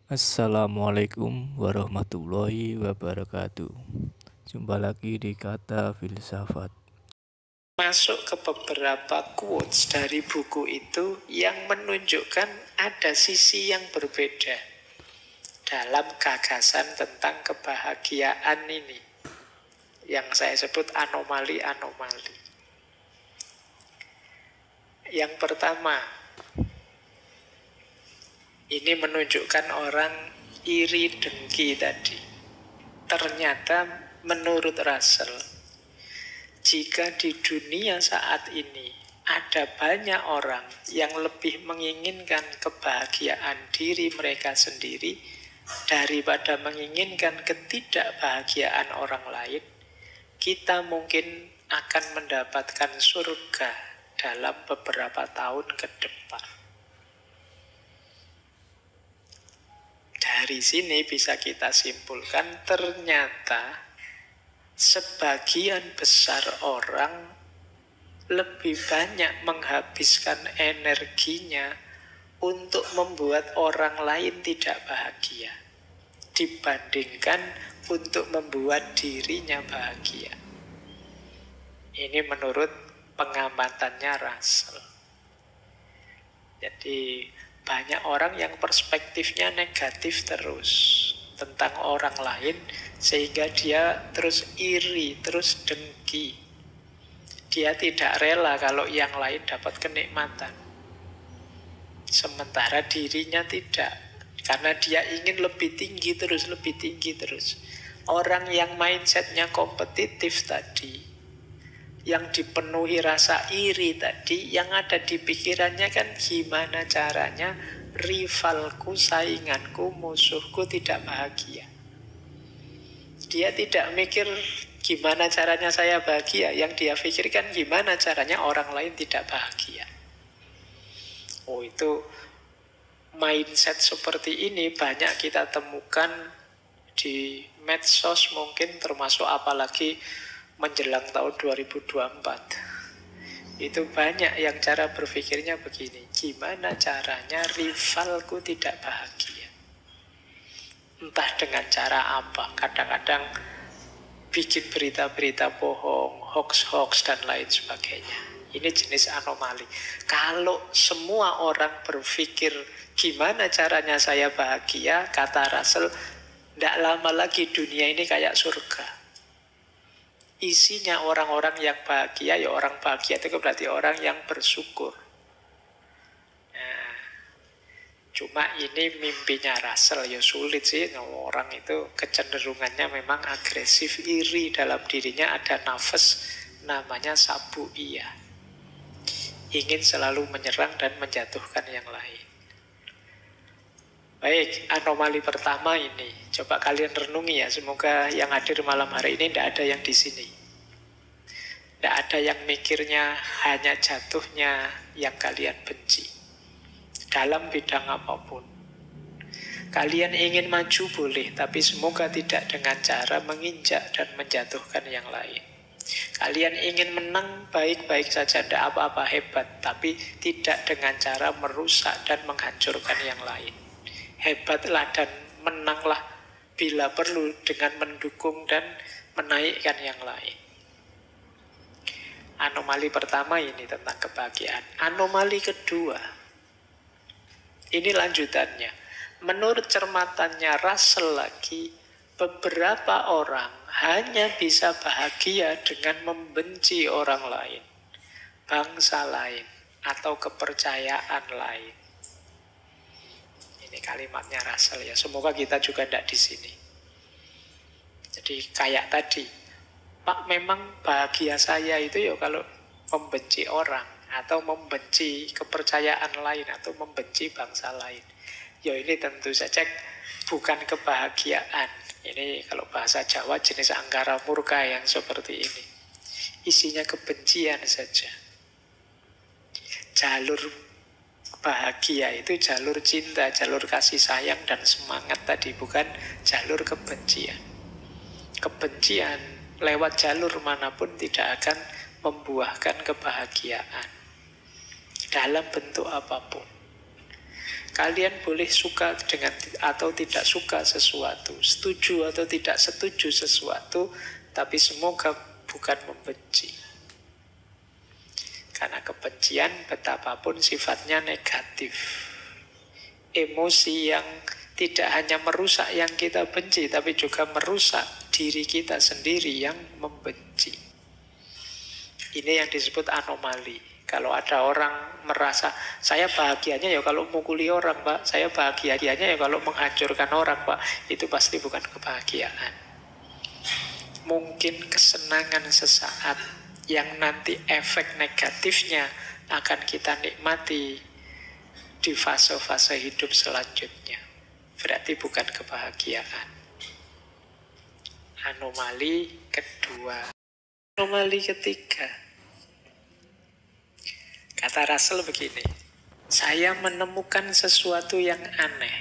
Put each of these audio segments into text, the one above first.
Assalamualaikum warahmatullahi wabarakatuh. Jumpa lagi di Kata Filsafat. Masuk ke beberapa quotes dari buku itu yang menunjukkan ada sisi yang berbeda dalam gagasan tentang kebahagiaan ini, yang saya sebut anomali-anomali. Yang pertama, ini menunjukkan orang iri dengki tadi. Ternyata menurut Russell, jika di dunia saat ini ada banyak orang yang lebih menginginkan kebahagiaan diri mereka sendiri daripada menginginkan ketidakbahagiaan orang lain, kita mungkin akan mendapatkan surga dalam beberapa tahun ke depan. Dari sini bisa kita simpulkan ternyata sebagian besar orang lebih banyak menghabiskan energinya untuk membuat orang lain tidak bahagia dibandingkan untuk membuat dirinya bahagia. Ini menurut pengamatannya Russell. Jadi banyak orang yang perspektifnya negatif terus tentang orang lain, sehingga dia terus iri, terus dengki. Dia tidak rela kalau yang lain dapat kenikmatan, sementara dirinya tidak, karena dia ingin lebih tinggi terus, lebih tinggi terus. Orang yang mindsetnya kompetitif tadi, yang dipenuhi rasa iri tadi, yang ada di pikirannya kan gimana caranya rivalku, sainganku, musuhku tidak bahagia. Dia tidak mikir gimana caranya saya bahagia, yang dia pikirkan gimana caranya orang lain tidak bahagia. Oh, itu mindset seperti ini banyak kita temukan di medsos mungkin, termasuk apalagi menjelang tahun 2024. Itu banyak yang cara berpikirnya begini, gimana caranya rivalku tidak bahagia. Entah dengan cara apa, kadang-kadang bikin berita-berita bohong, hoax-hoax dan lain sebagainya. Ini jenis anomali. Kalau semua orang berpikir gimana caranya saya bahagia, kata Russell, tidak lama lagi dunia ini kayak surga. Isinya orang-orang yang bahagia, ya orang bahagia itu berarti orang yang bersyukur. Nah, cuma ini mimpinya Russell, ya sulit sih. Orang itu kecenderungannya memang agresif, iri, dalam dirinya ada nafas namanya sabu'iyah. Ingin selalu menyerang dan menjatuhkan yang lain. Baik, anomali pertama ini coba kalian renungi ya. Semoga yang hadir malam hari ini tidak ada yang di sini. Tidak ada yang mikirnya hanya jatuhnya yang kalian benci dalam bidang apapun. Kalian ingin maju boleh, tapi semoga tidak dengan cara menginjak dan menjatuhkan yang lain. Kalian ingin menang baik-baik saja, tidak apa-apa, hebat, tapi tidak dengan cara merusak dan menghancurkan yang lain. Hebatlah dan menanglah bila perlu dengan mendukung dan menaikkan yang lain. Anomali pertama ini tentang kebahagiaan. Anomali kedua, ini lanjutannya. Menurut cermatannya Russell lagi, beberapa orang hanya bisa bahagia dengan membenci orang lain, bangsa lain, atau kepercayaan lain. Ini kalimatnya Russell ya. Semoga kita juga tidak di sini. Jadi kayak tadi, Pak, memang bahagia saya itu ya kalau membenci orang, atau membenci kepercayaan lain, atau membenci bangsa lain. Ya ini tentu saja bukan kebahagiaan. Ini kalau bahasa Jawa jenis angkara murka yang seperti ini. Isinya kebencian saja. Jalur bahagia itu jalur cinta, jalur kasih sayang dan semangat tadi, bukan jalur kebencian. Kebencian lewat jalur manapun tidak akan membuahkan kebahagiaan dalam bentuk apapun. Kalian boleh suka dengan atau tidak suka sesuatu, setuju atau tidak setuju sesuatu, tapi semoga bukan membenci. Karena kebencian betapapun sifatnya negatif. Emosi yang tidak hanya merusak yang kita benci, tapi juga merusak diri kita sendiri yang membenci. Ini yang disebut anomali. Kalau ada orang merasa, saya bahagianya ya kalau mukuli orang, Pak. Saya bahagianya ya kalau menghancurkan orang, Pak. Itu pasti bukan kebahagiaan. Mungkin kesenangan sesaat yang nanti efek negatifnya akan kita nikmati di fase-fase hidup selanjutnya. Berarti bukan kebahagiaan. Anomali kedua. Anomali ketiga. Kata Russell begini, saya menemukan sesuatu yang aneh.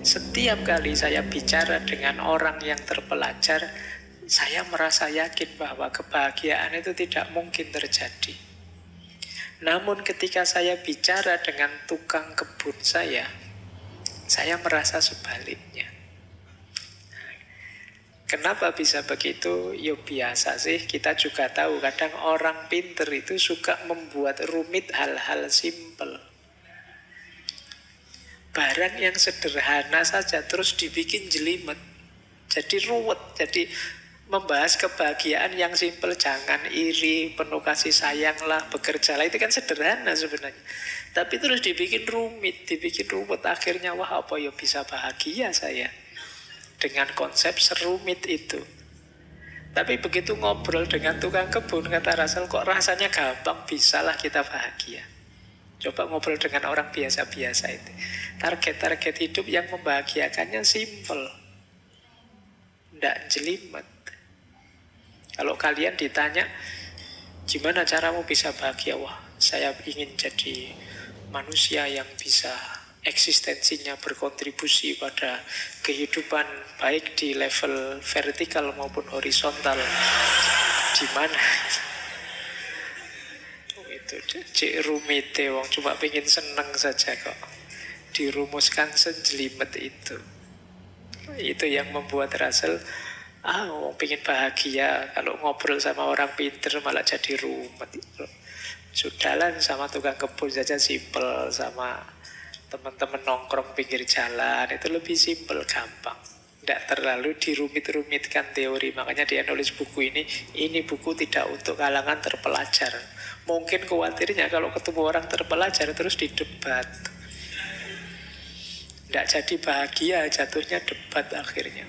Setiap kali saya bicara dengan orang yang terpelajar, saya merasa yakin bahwa kebahagiaan itu tidak mungkin terjadi. Namun ketika saya bicara dengan tukang kebun saya merasa sebaliknya. Kenapa bisa begitu? Ya biasa sih, kita juga tahu kadang orang pinter itu suka membuat rumit hal-hal simpel. Barang yang sederhana saja terus dibikin jelimet, jadi ruwet. Jadi membahas kebahagiaan yang simpel, jangan iri, penuh kasih sayang lah, bekerjalah, itu kan sederhana sebenarnya. Tapi terus dibikin rumit, dibikin ruwet. Akhirnya wah, apa ya bisa bahagia saya dengan konsep serumit itu. Tapi begitu ngobrol dengan tukang kebun, kata Russell, kok rasanya gampang, bisalah kita bahagia. Coba ngobrol dengan orang biasa-biasa itu. Target-target hidup yang membahagiakannya simple, tidak jelimet. Kalau kalian ditanya, gimana caramu bisa bahagia? Wah, saya ingin jadi manusia yang bisa eksistensinya berkontribusi pada kehidupan baik di level vertikal maupun horizontal. Di mana? Itu cek rumite wong cuma pengen seneng saja kok. Dirumuskan sejelimet itu. Itu yang membuat Russell wong pengen bahagia, kalau ngobrol sama orang pinter malah jadi rumet. Sudahlah sama tukang kebun saja simpel, sama teman-teman nongkrong pinggir jalan itu lebih simpel, gampang, tidak terlalu dirumit-rumitkan teori. Makanya dia nulis buku ini buku tidak untuk kalangan terpelajar. Mungkin khawatirnya kalau ketemu orang terpelajar terus didebat, tidak jadi bahagia, jatuhnya debat akhirnya.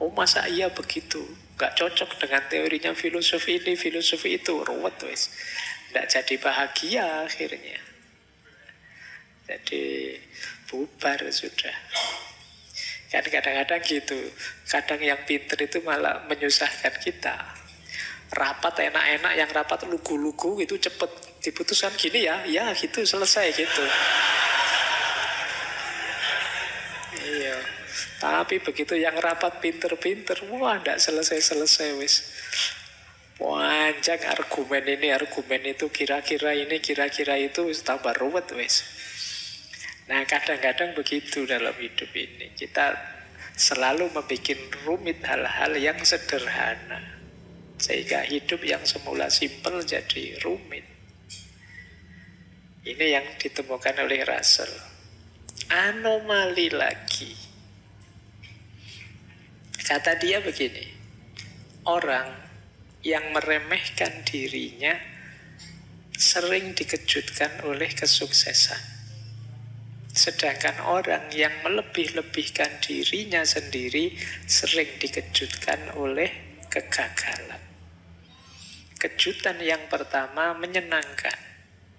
Oh masa iya begitu, gak cocok dengan teorinya filosofi ini, filosofi itu, ruwet wes, tidak jadi bahagia akhirnya. Jadi bubar sudah. Kan kadang-kadang gitu. Kadang yang pinter itu malah menyusahkan kita. Rapat enak-enak, yang rapat lugu-lugu itu cepet diputuskan gini ya gitu, selesai gitu. Iya. Tapi begitu yang rapat pinter-pinter, wah ndak selesai-selesai wis. Panjang argumen ini, argumen itu, kira-kira ini, kira-kira itu, tambah ruwet wis. Nah kadang-kadang begitu dalam hidup ini. Kita selalu membuat rumit hal-hal yang sederhana, sehingga hidup yang semula simpel jadi rumit. Ini yang ditemukan oleh Russell. Anomali lagi. Kata dia begini, orang yang meremehkan dirinya sering dikejutkan oleh kesuksesan. Sedangkan orang yang melebih-lebihkan dirinya sendiri sering dikejutkan oleh kegagalan. Kejutan yang pertama menyenangkan,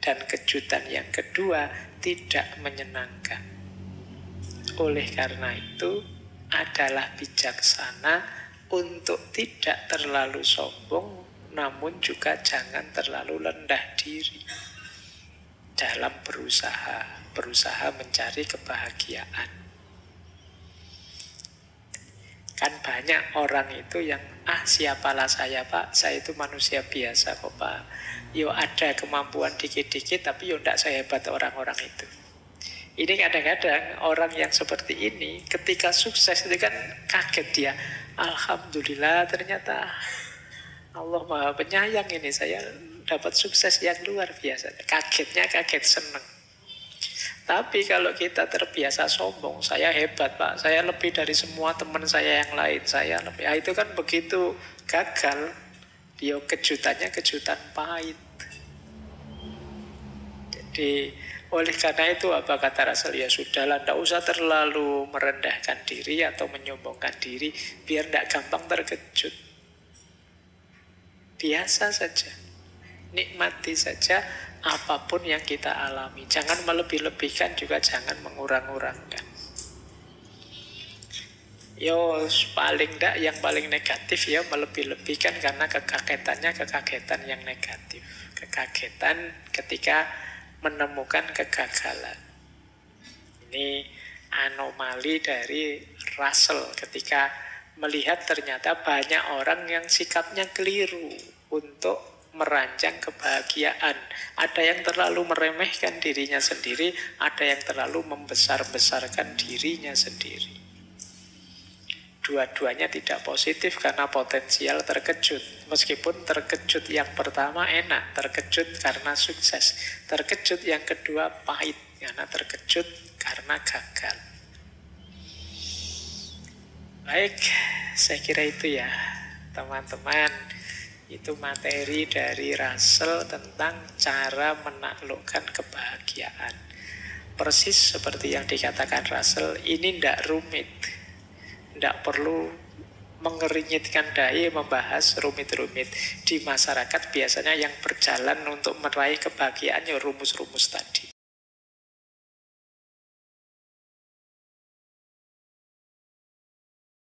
dan kejutan yang kedua tidak menyenangkan. Oleh karena itu, adalah bijaksana untuk tidak terlalu sombong, namun juga jangan terlalu rendah diri dalam berusaha mencari kebahagiaan. Kan banyak orang itu yang siapalah saya Pak, saya itu manusia biasa kok Pak. Yo ada kemampuan dikit-dikit, tapi yo tidak sehebat orang-orang itu. Ini kadang-kadang orang yang seperti ini ketika sukses itu kan kaget dia. Alhamdulillah ternyata Allah Maha Penyayang, ini saya dapat sukses yang luar biasa. Kagetnya kaget seneng. Tapi kalau kita terbiasa sombong, saya hebat Pak, saya lebih dari semua teman saya yang lain, saya lebih, itu kan begitu gagal, dia kejutannya kejutan pahit. Jadi oleh karena itu apa kata Rasul, ya sudahlah, tidak usah terlalu merendahkan diri atau menyombongkan diri, biar tidak gampang terkejut. Biasa saja, nikmati saja apapun yang kita alami. Jangan melebih-lebihkan, juga jangan mengurang-urangkan. Yo paling tidak yang paling negatif ya melebih-lebihkan, karena kekagetannya kekagetan yang negatif. Kekagetan ketika menemukan kegagalan. Ini anomali dari Russell ketika melihat ternyata banyak orang yang sikapnya keliru untuk merancang kebahagiaan. Ada yang terlalu meremehkan dirinya sendiri, ada yang terlalu membesar-besarkan dirinya sendiri. Dua-duanya tidak positif karena potensial terkejut. Meskipun terkejut yang pertama enak, terkejut karena sukses. Terkejut yang kedua pahit, karena terkejut karena gagal. Baik, saya kira itu ya teman-teman. Itu materi dari Russell tentang cara menaklukkan kebahagiaan. Persis seperti yang dikatakan Russell, ini tidak rumit. Tidak perlu mengeringitkan dahi membahas rumit-rumit. Di masyarakat biasanya yang berjalan untuk meraih kebahagiaan ya rumus-rumus tadi.